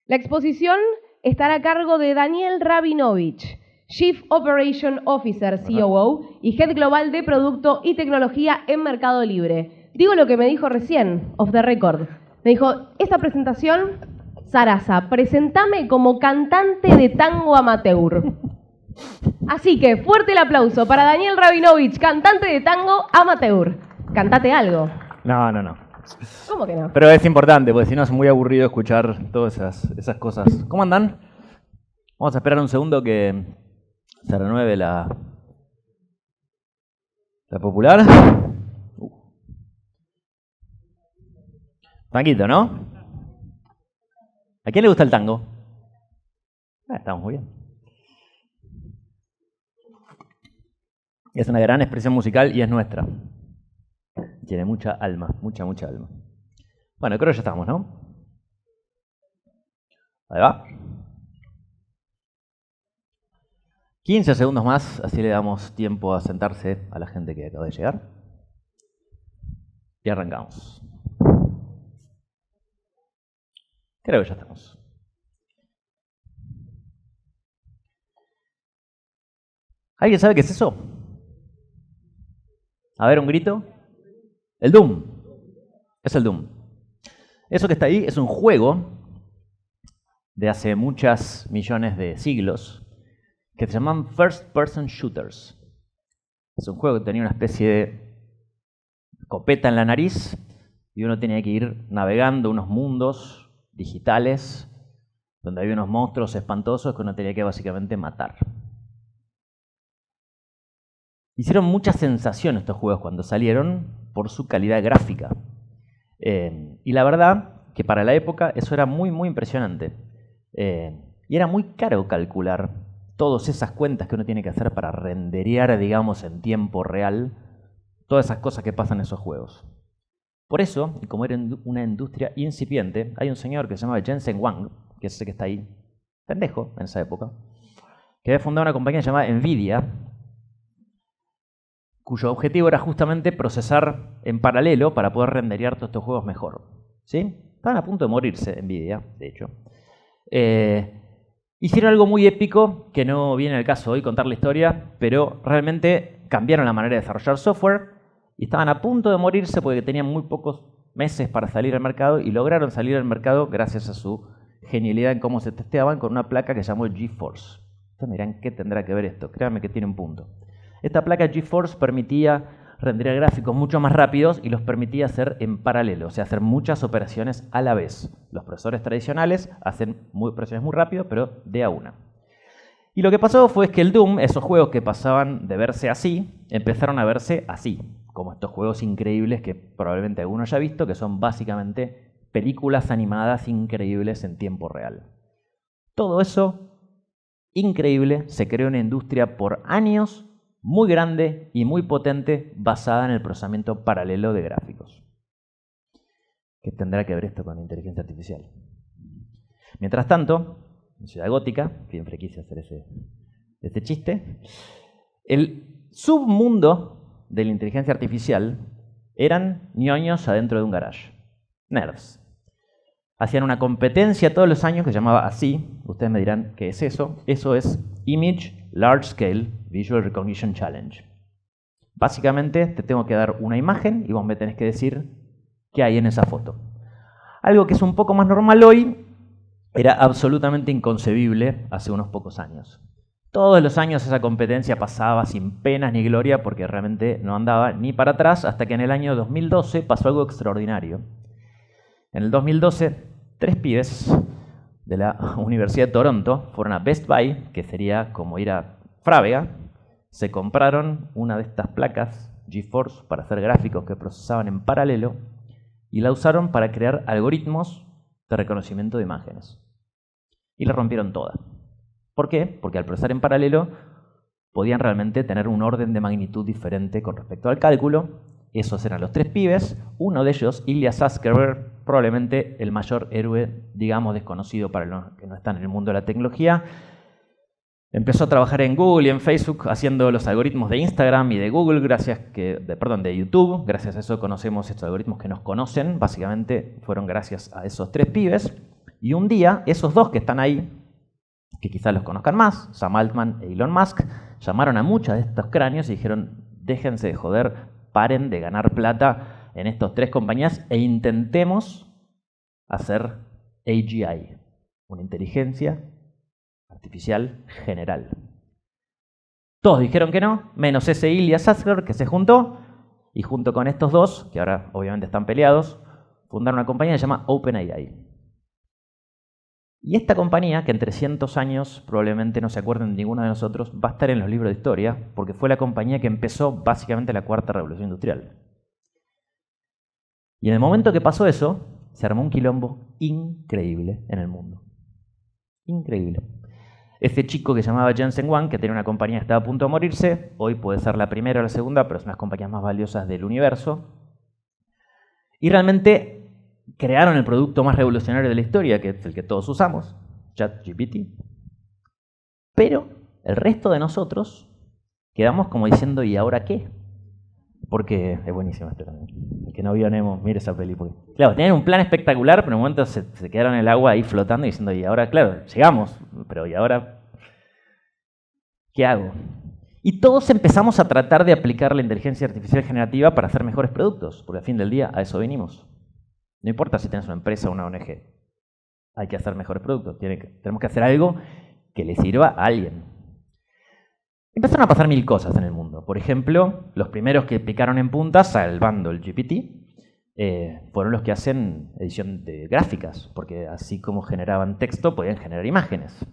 La exposición estará a cargo de Daniel Rabinovich, Chief Operation Officer, COO, y Head Global de Producto y Tecnología en Mercado Libre. Digo lo que me dijo recién, off the record. Me dijo, esta presentación, Sarasa, presentame como cantante de tango amateur. Así que, fuerte el aplauso para Daniel Rabinovich, cantante de tango amateur. Cantate algo. No. ¿Cómo que no? Pero es importante, porque si no es muy aburrido escuchar todas esas cosas. ¿Cómo andan? Vamos a esperar un segundo que se renueve la popular. Tanguito, ¿no? ¿A quién le gusta el tango? Estamos muy bien. Es una gran expresión musical y es nuestra. Tiene mucha alma, mucha alma. Bueno, creo que ya estamos, ¿no? Ahí va. 15 segundos más, así le damos tiempo a sentarse a la gente que acaba de llegar. Y arrancamos. Creo que ya estamos. ¿Alguien sabe qué es eso? A ver, un grito. El Doom. Es el Doom. Eso que está ahí es un juego de hace muchos millones de siglos que se llaman First Person Shooters. Es un juego que tenía una especie de escopeta en la nariz y uno tenía que ir navegando unos mundos digitales donde había unos monstruos espantosos que uno tenía que básicamente matar. Hicieron mucha sensación estos juegos cuando salieron por su calidad gráfica. Y la verdad que para la época eso era muy impresionante. Y era muy caro calcular todas esas cuentas que uno tiene que hacer para renderear, digamos, en tiempo real todas esas cosas que pasan en esos juegos. Por eso, y como era una industria incipiente, hay un señor que se llama Jensen Huang, que es ese que está ahí, pendejo en esa época, que había fundado una compañía llamada Nvidia, cuyo objetivo era justamente procesar en paralelo para poder renderear todos estos juegos mejor. ¿Sí? Estaban a punto de morirse, Nvidia, de hecho. Hicieron algo muy épico, que no viene al caso hoy contar la historia, pero realmente cambiaron la manera de desarrollar software y estaban a punto de morirse porque tenían muy pocos meses para salir al mercado y lograron salir al mercado gracias a su genialidad en cómo se testeaban con una placa que se llamó GeForce. Ustedes me dirán, ¿qué tendrá que ver esto? Créanme que tiene un punto. Esta placa GeForce permitía renderear gráficos mucho más rápidos y los permitía hacer en paralelo, o sea, hacer muchas operaciones a la vez. Los procesadores tradicionales hacen operaciones muy rápido, pero de a una. Y lo que pasó fue que el Doom, esos juegos que pasaban de verse así, empezaron a verse así, como estos juegos increíbles que probablemente alguno haya visto, que son básicamente películas animadas increíbles en tiempo real. Todo eso, increíble, se creó una industria por años, muy grande y muy potente, basada en el procesamiento paralelo de gráficos. ¿Qué tendrá que ver esto con la inteligencia artificial? Mientras tanto, en Ciudad Gótica, siempre quise hacer ese chiste, el submundo de la inteligencia artificial eran ñoños adentro de un garage, nerds. Hacían una competencia todos los años que se llamaba así, ustedes me dirán qué es eso. Eso es Image Large Scale Visual Recognition Challenge. Básicamente te tengo que dar una imagen y vos me tenés que decir qué hay en esa foto. Algo que es un poco más normal hoy era absolutamente inconcebible hace unos pocos años. Todos los años esa competencia pasaba sin penas ni gloria porque realmente no andaba ni para atrás hasta que en el año 2012 pasó algo extraordinario. En el 2012, 3 pibes de la Universidad de Toronto fueron a Best Buy, que sería como ir a Frávega, se compraron una de estas placas GeForce para hacer gráficos que procesaban en paralelo y la usaron para crear algoritmos de reconocimiento de imágenes. Y la rompieron toda. ¿Por qué? Porque al procesar en paralelo podían realmente tener un orden de magnitud diferente con respecto al cálculo. Esos eran los 3 pibes. Uno de ellos, Ilya Sutskever, probablemente el mayor héroe, digamos, desconocido para los que no están en el mundo de la tecnología. Empezó a trabajar en Google y en Facebook haciendo los algoritmos de Instagram y de Google, de YouTube. Gracias a eso conocemos estos algoritmos que nos conocen. Básicamente fueron gracias a esos 3 pibes. Y un día, esos dos que están ahí, que quizás los conozcan más, Sam Altman e Elon Musk, llamaron a muchos de estos cráneos y dijeron, déjense de joder, paren de ganar plata en estas 3 compañías e intentemos hacer AGI, una inteligencia artificial general. Todos dijeron que no, menos ese Ilya Sutskever, que se juntó, y junto con estos dos, que ahora obviamente están peleados, fundaron una compañía que se llama OpenAI. Y esta compañía, que en 300 años probablemente no se acuerden de ninguno de nosotros, va a estar en los libros de historia, porque fue la compañía que empezó básicamente la 4ª revolución industrial. Y en el momento que pasó eso, se armó un quilombo increíble en el mundo. Increíble. Ese chico que se llamaba Jensen Huang, que tenía una compañía que estaba a punto de morirse, hoy puede ser la primera o la segunda, pero es una de las compañías más valiosas del universo. Y realmente crearon el producto más revolucionario de la historia, que es el que todos usamos, ChatGPT. Pero el resto de nosotros quedamos como diciendo, ¿y ahora qué? Porque es buenísimo este también. El que no vio Nemo, mire esa película. Claro, tenían un plan espectacular, pero en un momento se quedaron en el agua ahí flotando y diciendo, y ahora, claro, llegamos, pero ¿y ahora qué hago? Y todos empezamos a tratar de aplicar la inteligencia artificial generativa para hacer mejores productos, porque al fin del día a eso venimos. No importa si tienes una empresa o una ONG, hay que hacer mejores productos. Tenemos que hacer algo que le sirva a alguien. Empezaron a pasar 1000 cosas en el mundo. Por ejemplo, los primeros que picaron en punta, salvando el GPT, fueron los que hacen edición de gráficas, porque así como generaban texto, podían generar imágenes.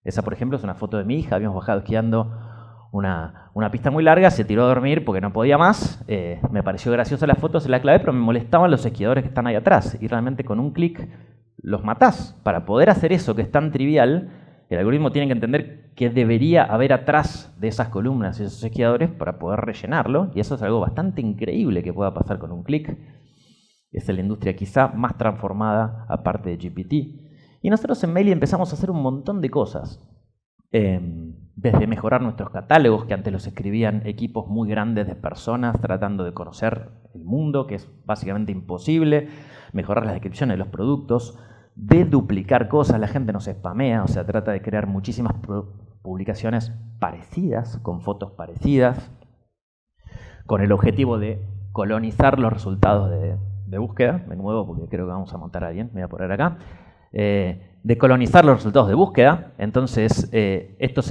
Esa, por ejemplo, es una foto de mi hija. Habíamos bajado esquiando una pista muy larga, se tiró a dormir porque no podía más. Me pareció graciosa la foto, se la clavé, pero me molestaban los esquiadores que están ahí atrás. Y realmente con un clic los matás. Para poder hacer eso que es tan trivial, el algoritmo tiene que entender qué debería haber atrás de esas columnas y esos esquiadores para poder rellenarlo. Y eso es algo bastante increíble que pueda pasar con un clic. Es la industria quizá más transformada aparte de GPT. Y nosotros en Meli empezamos a hacer un montón de cosas. Desde mejorar nuestros catálogos, que antes los escribían equipos muy grandes de personas tratando de conocer el mundo, que es básicamente imposible, mejorar las descripciones de los productos, de duplicar cosas, la gente no se spamea, o sea, trata de crear muchísimas publicaciones parecidas, con fotos parecidas, con el objetivo de colonizar los resultados de búsqueda. Me muevo porque creo que vamos a montar a alguien, me voy a poner acá. De colonizar los resultados de búsqueda. Entonces, esto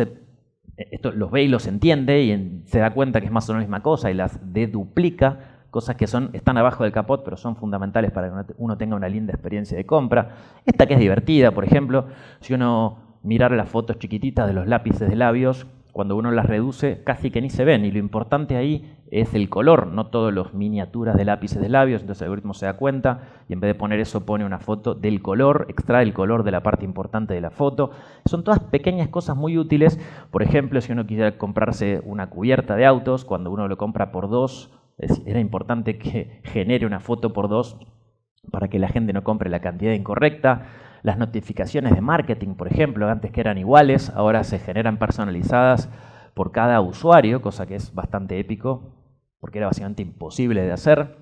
los ve y los entiende y se da cuenta que es más o menos la misma cosa y las deduplica, cosas que están abajo del capot pero son fundamentales para que uno tenga una linda experiencia de compra. Esta que es divertida, por ejemplo, si uno mirara las fotos chiquititas de los lápices de labios, cuando uno las reduce casi que ni se ven, y lo importante ahí es el color, no todas las miniaturas de lápices de labios. Entonces el algoritmo se da cuenta y en vez de poner eso pone una foto del color, extrae el color de la parte importante de la foto. Son todas pequeñas cosas muy útiles. Por ejemplo, si uno quisiera comprarse una cubierta de autos, cuando uno lo compra por 2, era importante que genere una foto por 2 para que la gente no compre la cantidad incorrecta. Las notificaciones de marketing, por ejemplo, antes que eran iguales, ahora se generan personalizadas por cada usuario, cosa que es bastante épico, porque era básicamente imposible de hacer.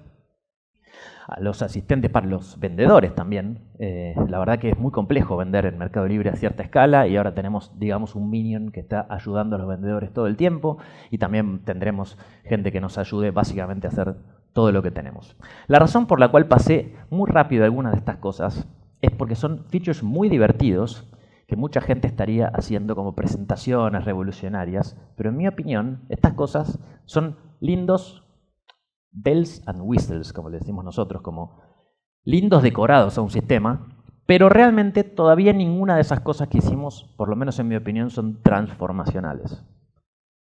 A los asistentes para los vendedores también. La verdad que es muy complejo vender en Mercado Libre a cierta escala y ahora tenemos, digamos, un minion que está ayudando a los vendedores todo el tiempo y también tendremos gente que nos ayude básicamente a hacer todo lo que tenemos. La razón por la cual pasé muy rápido algunas de estas cosas es porque son features muy divertidos que mucha gente estaría haciendo como presentaciones revolucionarias, pero en mi opinión estas cosas son lindos bells and whistles, como le decimos nosotros, como lindos decorados a un sistema, pero realmente todavía ninguna de esas cosas que hicimos, por lo menos en mi opinión, son transformacionales.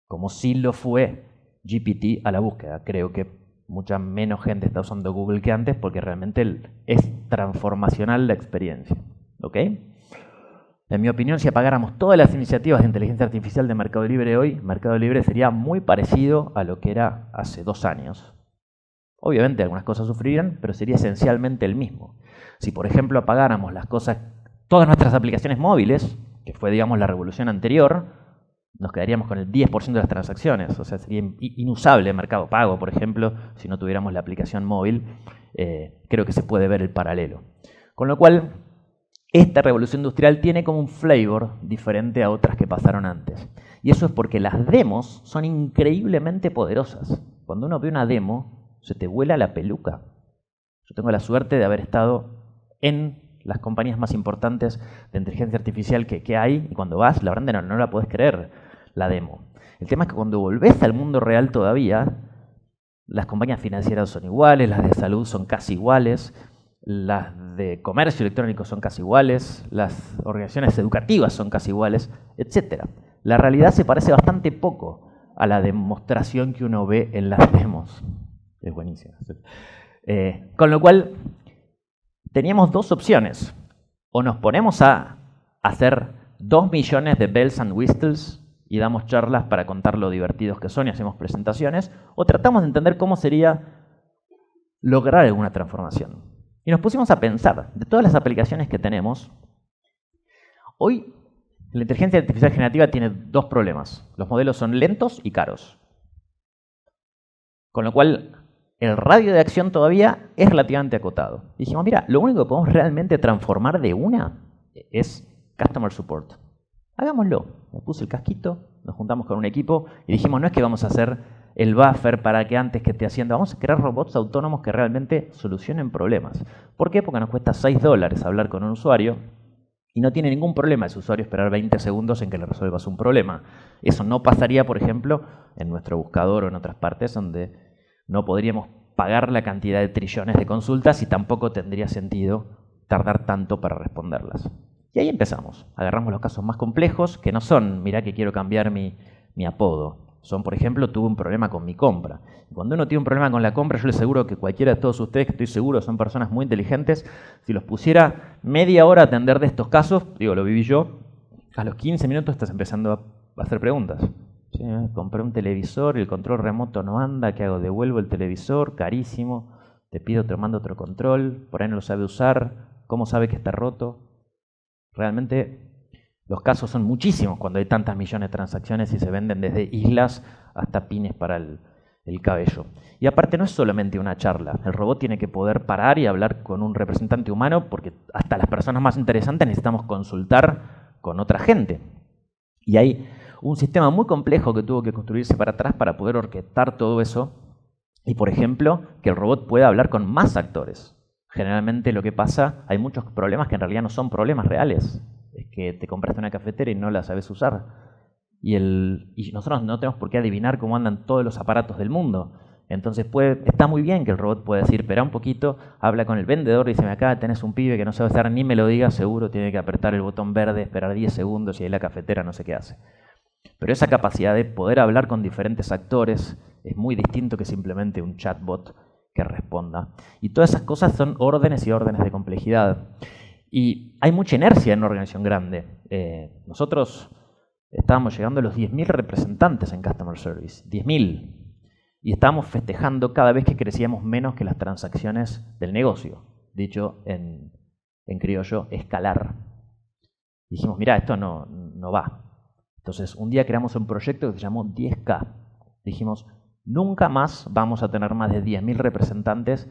Como sí lo fue GPT a la búsqueda. Creo que mucha menos gente está usando Google que antes porque realmente es transformacional la experiencia. ¿Ok? En mi opinión, si apagáramos todas las iniciativas de inteligencia artificial de Mercado Libre hoy, Mercado Libre sería muy parecido a lo que era hace 2 años. Obviamente algunas cosas sufrirían, pero sería esencialmente el mismo. Si, por ejemplo, apagáramos todas nuestras aplicaciones móviles, que fue, digamos, la revolución anterior, nos quedaríamos con el 10% de las transacciones. O sea, sería inusable Mercado Pago, por ejemplo, si no tuviéramos la aplicación móvil. Creo que se puede ver el paralelo. Con lo cual, esta revolución industrial tiene como un flavor diferente a otras que pasaron antes. Y eso es porque las demos son increíblemente poderosas. Cuando uno ve una demo, se te vuela la peluca. Yo tengo la suerte de haber estado en las compañías más importantes de inteligencia artificial que hay, y cuando vas, la verdad no la podés creer, la demo. El tema es que cuando volvés al mundo real todavía, las compañías financieras son iguales, las de salud son casi iguales, las de comercio electrónico son casi iguales, las organizaciones educativas son casi iguales, etc. La realidad se parece bastante poco a la demostración que uno ve en las demos. Es buenísimo. Con lo cual, teníamos dos opciones. O nos ponemos a hacer 2 millones de bells and whistles y damos charlas para contar lo divertidos que son y hacemos presentaciones, o tratamos de entender cómo sería lograr alguna transformación. Y nos pusimos a pensar, de todas las aplicaciones que tenemos, hoy la inteligencia artificial generativa tiene 2 problemas. Los modelos son lentos y caros. Con lo cual, el radio de acción todavía es relativamente acotado. Y dijimos, mira, lo único que podemos realmente transformar de una es Customer Support. Hagámoslo. Me puse el casquito, nos juntamos con un equipo y dijimos, no es que vamos a hacer el buffer para que antes que esté haciendo, vamos a crear robots autónomos que realmente solucionen problemas. ¿Por qué? Porque nos cuesta $6 hablar con un usuario y no tiene ningún problema ese usuario esperar 20 segundos en que le resuelvas un problema. Eso no pasaría, por ejemplo, en nuestro buscador o en otras partes donde no podríamos pagar la cantidad de trillones de consultas y tampoco tendría sentido tardar tanto para responderlas. Y ahí empezamos. Agarramos los casos más complejos, que no son, mirá que quiero cambiar mi apodo. Son, por ejemplo, tuve un problema con mi compra. Cuando uno tiene un problema con la compra, yo les aseguro que cualquiera de todos ustedes, que estoy seguro son personas muy inteligentes, si los pusiera media hora a atender de estos casos, digo, lo viví yo, a los 15 minutos estás empezando a hacer preguntas. ¿Sí? Compré un televisor, el control remoto no anda, ¿qué hago? Devuelvo el televisor, carísimo, te pido, te mando otro control, por ahí no lo sabe usar, ¿cómo sabe que está roto? Realmente los casos son muchísimos cuando hay tantas millones de transacciones y se venden desde islas hasta pines para el cabello. Y aparte no es solamente una charla, el robot tiene que poder parar y hablar con un representante humano porque hasta las personas más interesantes necesitamos consultar con otra gente. Y hay un sistema muy complejo que tuvo que construirse para atrás para poder orquestar todo eso y, por ejemplo, que el robot pueda hablar con más actores. Generalmente lo que pasa, hay muchos problemas que en realidad no son problemas reales. Es que te compraste una cafetera y no la sabes usar. Y nosotros no tenemos por qué adivinar cómo andan todos los aparatos del mundo. Entonces está muy bien que el robot pueda decir, espera un poquito, habla con el vendedor, dice, acá tenés un pibe que no sabe usar ni melodía, seguro tiene que apretar el botón verde, esperar 10 segundos y ahí la cafetera no sé qué hace. Pero esa capacidad de poder hablar con diferentes actores es muy distinto que simplemente un chatbot que responda. Y todas esas cosas son órdenes y órdenes de complejidad. Y hay mucha inercia en una organización grande. Nosotros estábamos llegando a los 10.000 representantes en Customer Service. 10.000. Y estábamos festejando cada vez que crecíamos menos que las transacciones del negocio. Dicho en criollo, escalar. Dijimos, mira, esto no va. Entonces, un día creamos un proyecto que se llamó 10K. Dijimos, nunca más vamos a tener más de 10.000 representantes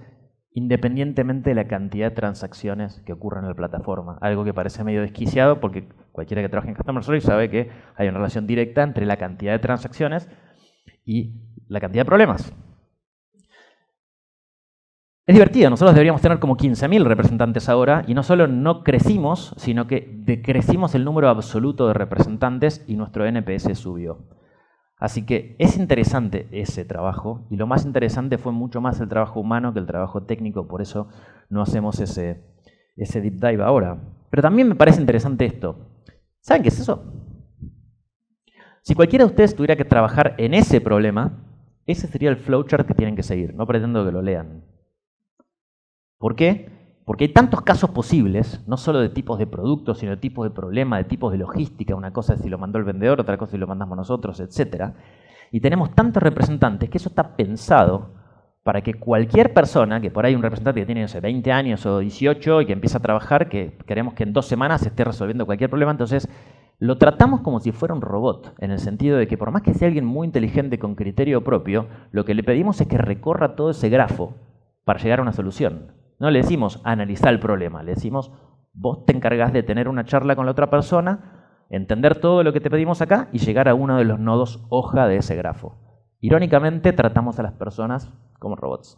independientemente de la cantidad de transacciones que ocurren en la plataforma. Algo que parece medio desquiciado porque cualquiera que trabaje en Customer Service sabe que hay una relación directa entre la cantidad de transacciones y la cantidad de problemas. Es divertido, nosotros deberíamos tener como 15.000 representantes ahora y no solo no crecimos, sino que decrecimos el número absoluto de representantes y nuestro NPS subió. Así que es interesante ese trabajo y lo más interesante fue mucho más el trabajo humano que el trabajo técnico, por eso no hacemos ese deep dive ahora. Pero también me parece interesante esto. ¿Saben qué es eso? Si cualquiera de ustedes tuviera que trabajar en ese problema, ese sería el flowchart que tienen que seguir. No pretendo que lo lean. ¿Por qué? Porque hay tantos casos posibles, no solo de tipos de productos, sino de tipos de problemas, de tipos de logística. Una cosa es si lo mandó el vendedor, otra cosa es si lo mandamos nosotros, etc. Y tenemos tantos representantes que eso está pensado para que cualquier persona, que por ahí un representante que tiene, no sé, 20 años o 18 y que empieza a trabajar, que queremos que en 2 semanas esté resolviendo cualquier problema, entonces lo tratamos como si fuera un robot, en el sentido de que por más que sea alguien muy inteligente con criterio propio, lo que le pedimos es que recorra todo ese grafo para llegar a una solución. No le decimos analizar el problema, le decimos Vos te encargás de tener una charla con la otra persona, entender todo lo que te pedimos acá y llegar a uno de los nodos hoja de ese grafo. Irónicamente, tratamos a las personas como robots.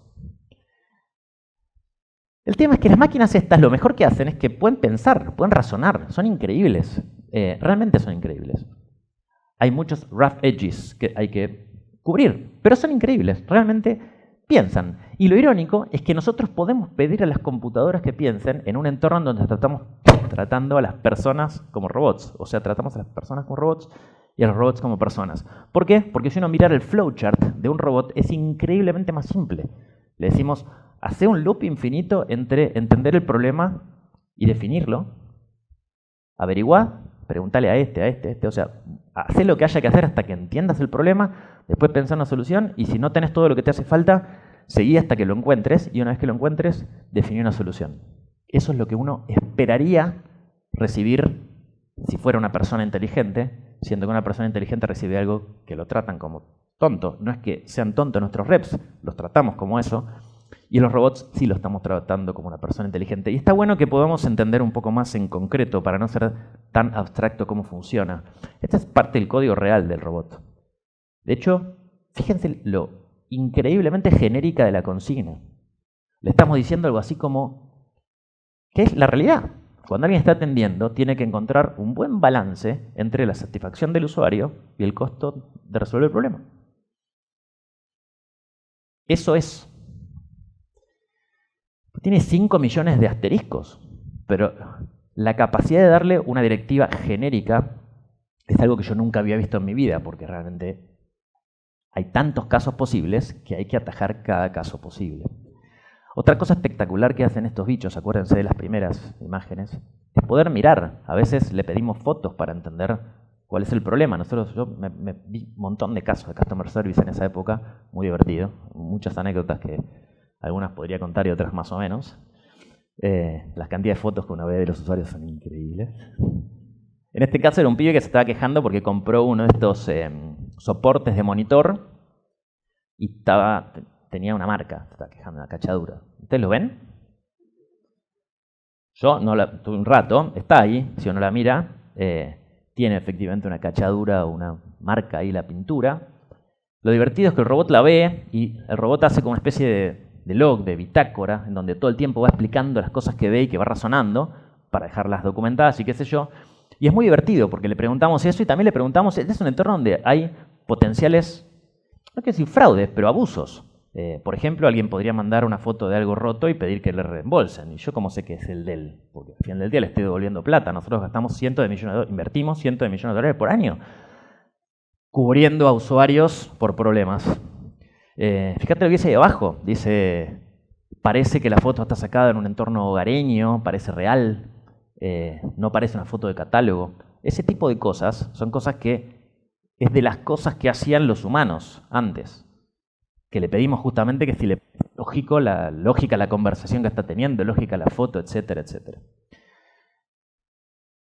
El tema es que las máquinas estas lo mejor que hacen es que pueden pensar, pueden razonar, son increíbles, realmente son increíbles. Hay muchos rough edges que hay que cubrir, pero son increíbles, realmente piensan. Y lo irónico es que nosotros podemos pedir a las computadoras que piensen en un entorno en donde estamos tratando a las personas como robots, o sea, tratamos a las personas como robots y a los robots como personas. ¿Por qué? Porque si uno mira el flowchart de un robot es increíblemente más simple. Le decimos, hace un loop infinito entre entender el problema y definirlo. Averiguá, pregúntale a este, o sea, hacé lo que haya que hacer hasta que entiendas el problema, después pensá en una solución y si no tenés todo lo que te hace falta, seguí hasta que lo encuentres y una vez que lo encuentres, definí una solución. Eso es lo que uno esperaría recibir si fuera una persona inteligente, siendo que una persona inteligente recibe algo que lo tratan como tonto. No es que sean tontos nuestros reps, los tratamos como eso, y los robots sí lo estamos tratando como una persona inteligente. Y está bueno que podamos entender un poco más en concreto para no ser tan abstracto cómo funciona. Esta es parte del código real del robot. De hecho, fíjense lo increíblemente genérica de la consigna. Le estamos diciendo algo así como, ¿qué es la realidad? Cuando alguien está atendiendo, tiene que encontrar un buen balance entre la satisfacción del usuario y el costo de resolver el problema. Eso es. Tiene 5 millones de asteriscos, pero la capacidad de darle una directiva genérica es algo que yo nunca había visto en mi vida, porque realmente hay tantos casos posibles que hay que atajar cada caso posible. Otra cosa espectacular que hacen estos bichos, acuérdense de las primeras imágenes, es poder mirar. A veces le pedimos fotos para entender cuál es el problema. Yo me vi un montón de casos de customer service en esa época, muy divertido, muchas anécdotas que algunas podría contar y otras más o menos. Las cantidades de fotos que uno ve de los usuarios son increíbles. En este caso era un pibe que se estaba quejando porque compró uno de estos soportes de monitor y tenía una marca, se estaba quejando, una cachadura. ¿Ustedes lo ven? Yo no la tuve un rato, está ahí, si uno la mira, tiene efectivamente una cachadura o una marca ahí la pintura. Lo divertido es que el robot la ve y el robot hace como una especie de log, de bitácora, en donde todo el tiempo va explicando las cosas que ve y que va razonando para dejarlas documentadas y qué sé yo. Y es muy divertido porque le preguntamos eso y también le preguntamos, este es un entorno donde hay potenciales, no quiero decir fraudes, pero abusos. Por ejemplo, alguien podría mandar una foto de algo roto y pedir que le reembolsen. Y yo cómo sé que es el de él, porque al final del día le estoy devolviendo plata. Nosotros gastamos invertimos cientos de millones de dólares por año cubriendo a usuarios por problemas. Fíjate lo que dice ahí abajo. Dice, parece que la foto está sacada en un entorno hogareño, parece real, no parece una foto de catálogo. Ese tipo de cosas son cosas que es de las cosas que hacían los humanos antes. Que le pedimos justamente que si le lógico la lógica la conversación que está teniendo, lógica la foto, etcétera, etcétera.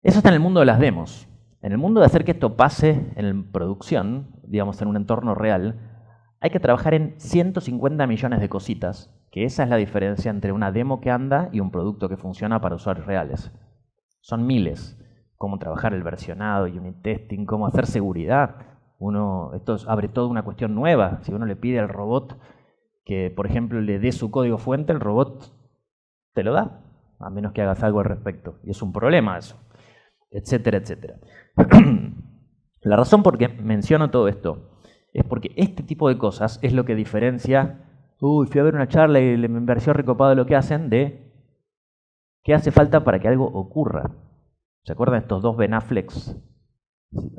Eso está en el mundo de las demos. En el mundo de hacer que esto pase en producción, digamos en un entorno real, hay que trabajar en 150 millones de cositas, que esa es la diferencia entre una demo que anda y un producto que funciona para usuarios reales. Son miles. Cómo trabajar el versionado, unit testing, cómo hacer seguridad. Esto abre toda una cuestión nueva. Si uno le pide al robot que, por ejemplo, le dé su código fuente, el robot te lo da, a menos que hagas algo al respecto. Y es un problema eso, etcétera, etcétera. La razón por qué menciono todo esto es porque este tipo de cosas es lo que diferencia, fui a ver una charla y me pareció recopado lo que hacen, de qué hace falta para que algo ocurra. ¿Se acuerdan de estos dos Ben Afflecks?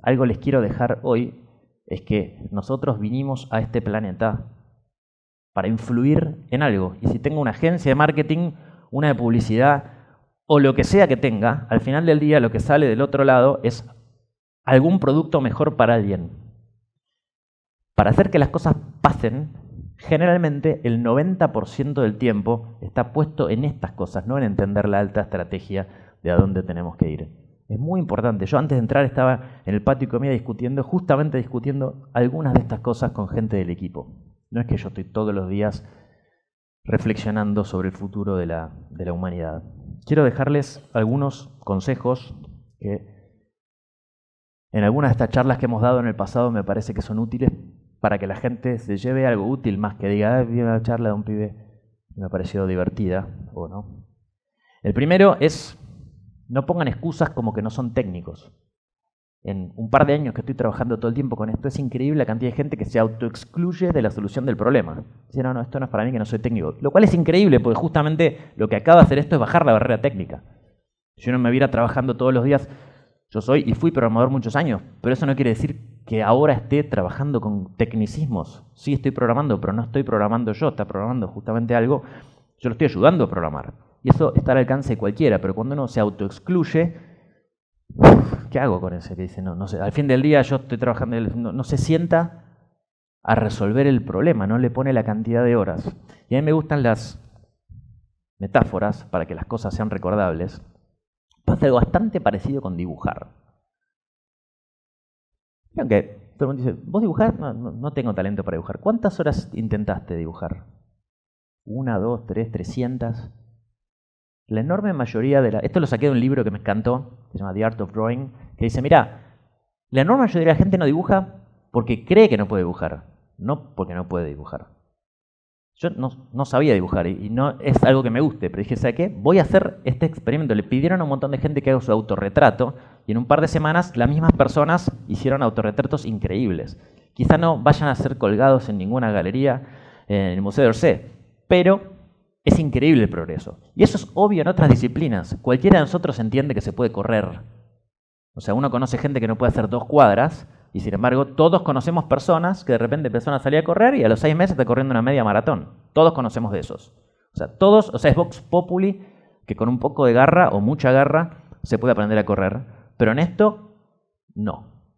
Algo les quiero dejar hoy, es que nosotros vinimos a este planeta para influir en algo. Y si tengo una agencia de marketing, una de publicidad, o lo que sea que tenga, al final del día lo que sale del otro lado es algún producto mejor para alguien. Para hacer que las cosas pasen, generalmente el 90% del tiempo está puesto en estas cosas, no en entender la alta estrategia de a dónde tenemos que ir. Es muy importante. Yo antes de entrar estaba en el patio y comida justamente discutiendo algunas de estas cosas con gente del equipo. No es que yo estoy todos los días reflexionando sobre el futuro de la humanidad. quiero dejarles algunos consejos que en algunas de estas charlas que hemos dado en el pasado me parece que son útiles para que la gente se lleve algo útil más que diga, vi una charla de un pibe que me ha parecido divertida o no. El primero es, no pongan excusas como que no son técnicos. En un par de años que estoy trabajando todo el tiempo con esto, es increíble la cantidad de gente que se autoexcluye de la solución del problema. Dice, no, esto no es para mí, que no soy técnico. Lo cual es increíble, porque justamente lo que acaba de hacer esto es bajar la barrera técnica. Si yo no me viera trabajando todos los días, yo soy y fui programador muchos años, pero eso no quiere decir que ahora esté trabajando con tecnicismos. Sí estoy programando, pero no estoy programando yo, está programando justamente algo, yo lo estoy ayudando a programar. Y eso está al alcance de cualquiera, pero cuando uno se autoexcluye, ¿qué hago con ese que dice? No sé, al fin del día yo estoy trabajando, no se sienta a resolver el problema, no le pone la cantidad de horas. Y a mí me gustan las metáforas para que las cosas sean recordables. Pasa algo bastante parecido con dibujar. Aunque todo el mundo dice, ¿vos dibujás? No tengo talento para dibujar. ¿Cuántas horas intentaste dibujar? 1, 2, 3, 300. La enorme mayoría de esto lo saqué de un libro que me encantó, que se llama The Art of Drawing, que dice, mira, la enorme mayoría de la gente no dibuja porque cree que no puede dibujar, no porque no puede dibujar. Yo no sabía dibujar y no es algo que me guste, pero dije, ¿sabe qué? Voy a hacer este experimento. Le pidieron a un montón de gente que haga su autorretrato y en un par de semanas las mismas personas hicieron autorretratos increíbles. Quizá no vayan a ser colgados en ninguna galería en el Museo d'Orsay, pero es increíble el progreso. Y eso es obvio en otras disciplinas. Cualquiera de nosotros entiende que se puede correr. O sea, uno conoce gente que no puede hacer 2 cuadras y sin embargo todos conocemos personas que de repente empezaron a salir a correr y a los 6 meses está corriendo una media maratón. Todos conocemos de esos. O sea, es Vox Populi que con un poco de garra o mucha garra se puede aprender a correr. Pero en esto, no.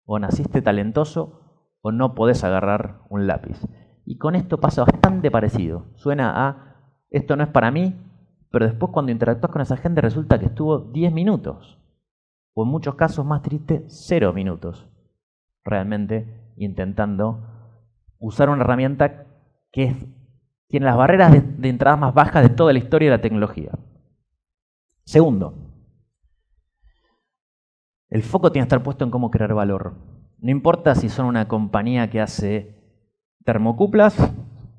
O naciste talentoso o no podés agarrar un lápiz. Y con esto pasa bastante parecido. Suena a, esto no es para mí, pero después cuando interactúas con esa gente resulta que estuvo 10 minutos. O en muchos casos, más triste, 0 minutos. Realmente intentando usar una herramienta que tiene las barreras de entrada más bajas de toda la historia de la tecnología. Segundo, el foco tiene que estar puesto en cómo crear valor. No importa si son una compañía que hace termocuplas,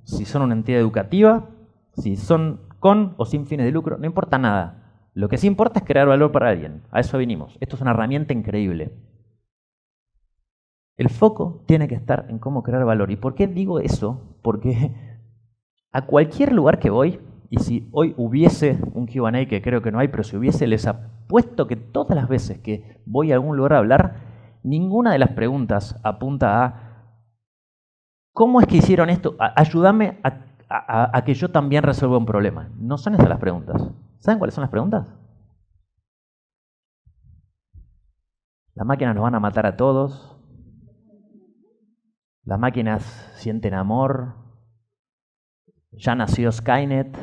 si son una entidad educativa, si son con o sin fines de lucro, no importa nada. Lo que sí importa es crear valor para alguien. A eso vinimos. Esto es una herramienta increíble. El foco tiene que estar en cómo crear valor. ¿Y por qué digo eso? Porque a cualquier lugar que voy, y si hoy hubiese un Q&A, que creo que no hay, pero si hubiese, les apuesto que todas las veces que voy a algún lugar a hablar, ninguna de las preguntas apunta a ¿cómo es que hicieron esto? Ayúdame a que yo también resuelva un problema. No son esas las preguntas. ¿Saben cuáles son las preguntas? Las máquinas nos van a matar a todos. Las máquinas sienten amor. Ya nació Skynet.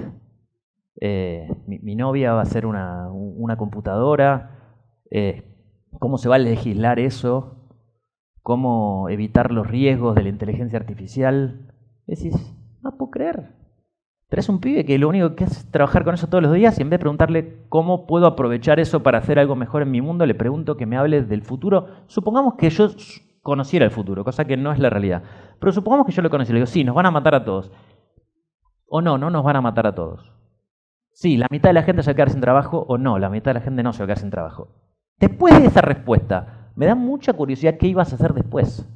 Mi novia va a ser una computadora. ¿Cómo se va a legislar eso? ¿Cómo evitar los riesgos de la inteligencia artificial? Decís, no puedo creer. Traes un pibe que lo único que hace es trabajar con eso todos los días y en vez de preguntarle cómo puedo aprovechar eso para hacer algo mejor en mi mundo, le pregunto que me hable del futuro. Supongamos que yo conociera el futuro, cosa que no es la realidad. Pero supongamos que yo lo conociera. Le digo, sí, nos van a matar a todos. O no nos van a matar a todos. Sí, la mitad de la gente se va a quedar sin trabajo o no, la mitad de la gente no se va a quedar sin trabajo. Después de esa respuesta, me da mucha curiosidad qué ibas a hacer después.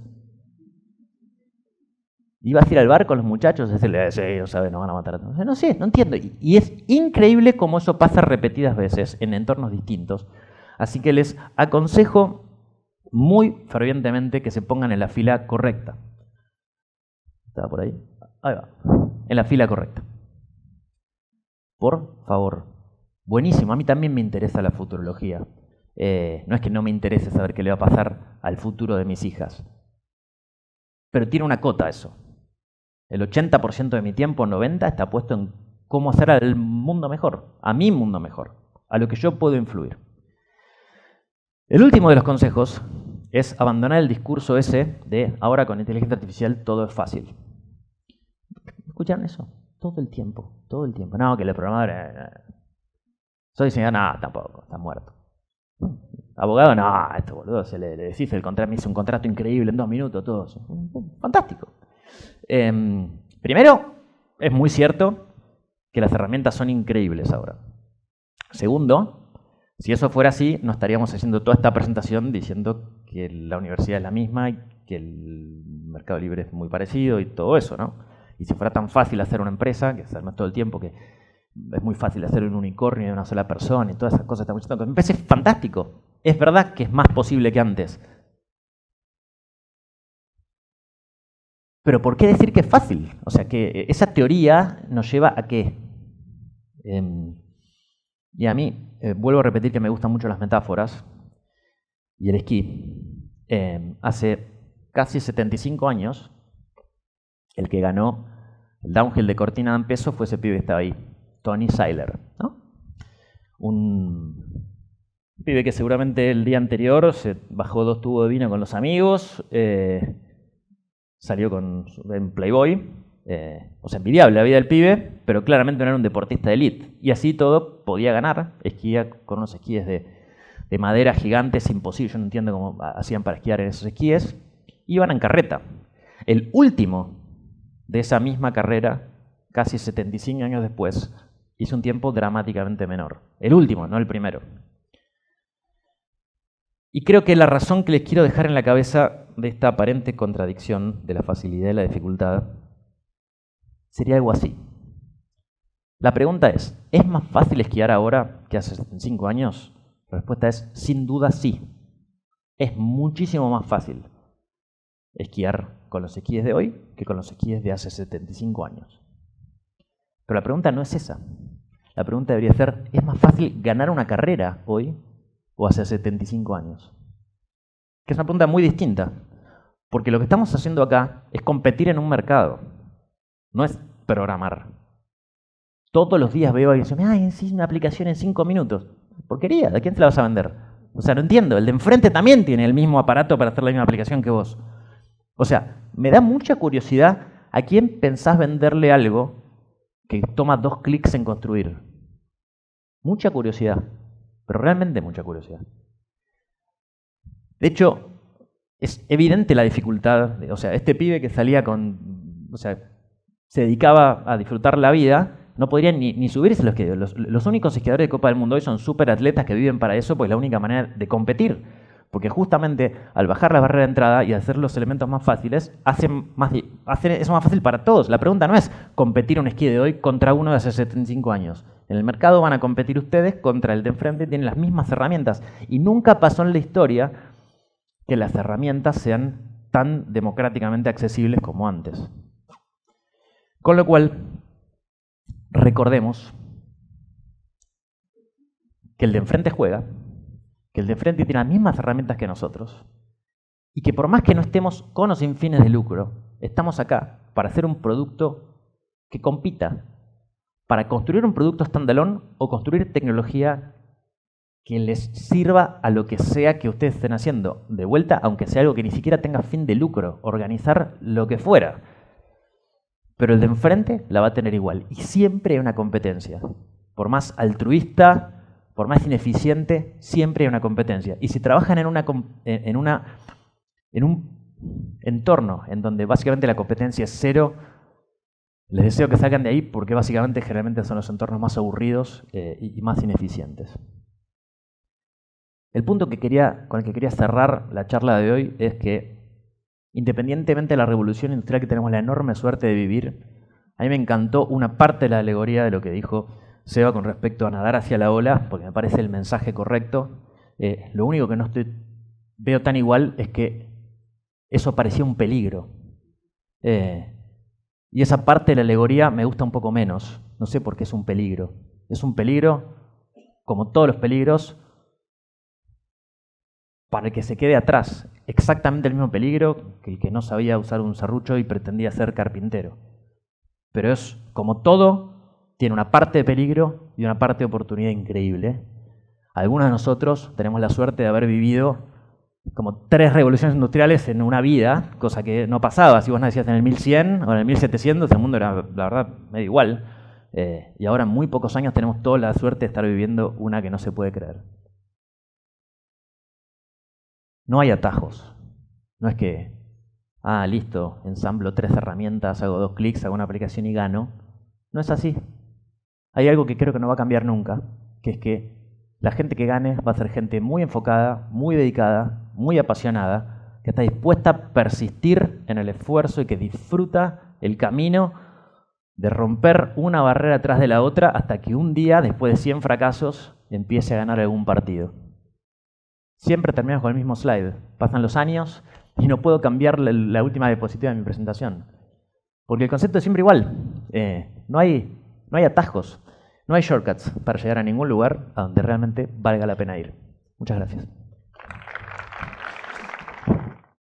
¿Ibas a ir al bar con los muchachos y decirle, sí, no sabes, nos van a matar a todos? No sé, no entiendo. Y es increíble cómo eso pasa repetidas veces en entornos distintos. Así que les aconsejo muy fervientemente que se pongan en la fila correcta. ¿Estaba por ahí? Ahí va. En la fila correcta. Por favor. Buenísimo. A mí también me interesa la futurología. No es que no me interese saber qué le va a pasar al futuro de mis hijas. Pero tiene una cota eso. El 80% de mi tiempo, 90%, está puesto en cómo hacer al mundo mejor. A mi mundo mejor. A lo que yo puedo influir. El último de los consejos es abandonar el discurso ese de ahora con inteligencia artificial todo es fácil. ¿Escucharon eso? Todo el tiempo. No, que el programador... Soy diseñador, no, tampoco, está muerto. Abogado, no, esto boludo, se le decís el contrato, me hizo un contrato increíble en 2 minutos, todo eso. Fantástico. Primero, es muy cierto que las herramientas son increíbles ahora. Segundo, si eso fuera así, no estaríamos haciendo toda esta presentación diciendo que la universidad es la misma y que el mercado libre es muy parecido y todo eso, ¿no? Y si fuera tan fácil hacer una empresa, que sabemos todo el tiempo que es muy fácil hacer un unicornio de una sola persona y todas esas cosas, estamos diciendo que me parece fantástico. Es verdad que es más posible que antes. Pero ¿por qué decir que es fácil? O sea, que esa teoría nos lleva a qué. Y a mí, vuelvo a repetir que me gustan mucho las metáforas y el esquí. Hace casi 75 años, el que ganó el downhill de Cortina d'Ampezzo fue ese pibe que estaba ahí, Tony Seiler, ¿no? Un pibe que seguramente el día anterior se bajó 2 tubos de vino con los amigos, salió en Playboy, o sea, envidiable la vida del pibe, pero claramente no era un deportista de elite. Y así todo podía ganar, esquía con unos esquíes de madera gigantes, imposible, yo no entiendo cómo hacían para esquiar en esos esquíes. Iban en carreta. El último de esa misma carrera, casi 75 años después, hizo un tiempo dramáticamente menor. El último, no el primero. Y creo que la razón que les quiero dejar en la cabeza de esta aparente contradicción de la facilidad y la dificultad sería algo así. La pregunta es más fácil esquiar ahora que hace 75 años? La respuesta es, sin duda, sí. Es muchísimo más fácil esquiar con los esquíes de hoy que con los esquíes de hace 75 años. Pero la pregunta no es esa. La pregunta debería ser, ¿es más fácil ganar una carrera hoy o hace 75 años? Que es una pregunta muy distinta, porque lo que estamos haciendo acá es competir en un mercado, no es programar. Todos los días veo a alguien que dice, sí, una aplicación en 5 minutos. Porquería, ¿de quién te la vas a vender? O sea, no entiendo, el de enfrente también tiene el mismo aparato para hacer la misma aplicación que vos. O sea, me da mucha curiosidad a quién pensás venderle algo que toma 2 clics en construir. Mucha curiosidad, pero realmente mucha curiosidad. De hecho, es evidente la dificultad. O sea, este pibe que salía se dedicaba a disfrutar la vida, no podría ni subirse los esquiadores. Los únicos esquiadores de Copa del Mundo hoy son superatletas que viven para eso, porque es la única manera de competir. Porque justamente al bajar la barrera de entrada y hacer los elementos más fáciles, hacen eso más fácil para todos. La pregunta no es competir un esquí de hoy contra uno de hace 75 años. En el mercado van a competir ustedes contra el de enfrente, tienen las mismas herramientas. Y nunca pasó en la historia que las herramientas sean tan democráticamente accesibles como antes. Con lo cual, recordemos que el de enfrente juega, que el de enfrente tiene las mismas herramientas que nosotros y que por más que no estemos con o sin fines de lucro, estamos acá para hacer un producto que compita, para construir un producto standalone o construir tecnología que les sirva a lo que sea que ustedes estén haciendo. De vuelta, aunque sea algo que ni siquiera tenga fin de lucro, organizar lo que fuera. Pero el de enfrente la va a tener igual. Y siempre hay una competencia. Por más altruista, por más ineficiente, siempre hay una competencia. Y si trabajan en un entorno en donde básicamente la competencia es cero, les deseo que salgan de ahí porque básicamente generalmente son los entornos más aburridos y más ineficientes. El punto con el que quería cerrar la charla de hoy es que, independientemente de la revolución industrial que tenemos la enorme suerte de vivir, a mí me encantó una parte de la alegoría de lo que dijo Seba con respecto a nadar hacia la ola, porque me parece el mensaje correcto. Lo único que no veo tan igual es que eso parecía un peligro. Y esa parte de la alegoría me gusta un poco menos. No sé por qué es un peligro. Es un peligro, como todos los peligros, para el que se quede atrás. Exactamente el mismo peligro que el que no sabía usar un serrucho y pretendía ser carpintero. Pero es, como todo, tiene una parte de peligro y una parte de oportunidad increíble. Algunos de nosotros tenemos la suerte de haber vivido como 3 revoluciones industriales en una vida, cosa que no pasaba. Si vos nacías en el 1100 o en el 1700, el mundo era, la verdad, medio igual. Y ahora en muy pocos años tenemos toda la suerte de estar viviendo una que no se puede creer. No hay atajos. No es que, listo, ensamblo 3 herramientas, hago 2 clics, hago una aplicación y gano. No es así. Hay algo que creo que no va a cambiar nunca, que es que la gente que gane va a ser gente muy enfocada, muy dedicada, muy apasionada, que está dispuesta a persistir en el esfuerzo y que disfruta el camino de romper una barrera tras de la otra hasta que un día, después de 100 fracasos, empiece a ganar algún partido. Siempre terminamos con el mismo slide. Pasan los años y no puedo cambiar la última diapositiva de mi presentación. Porque el concepto es siempre igual. No hay atajos, no hay shortcuts para llegar a ningún lugar a donde realmente valga la pena ir. Muchas gracias.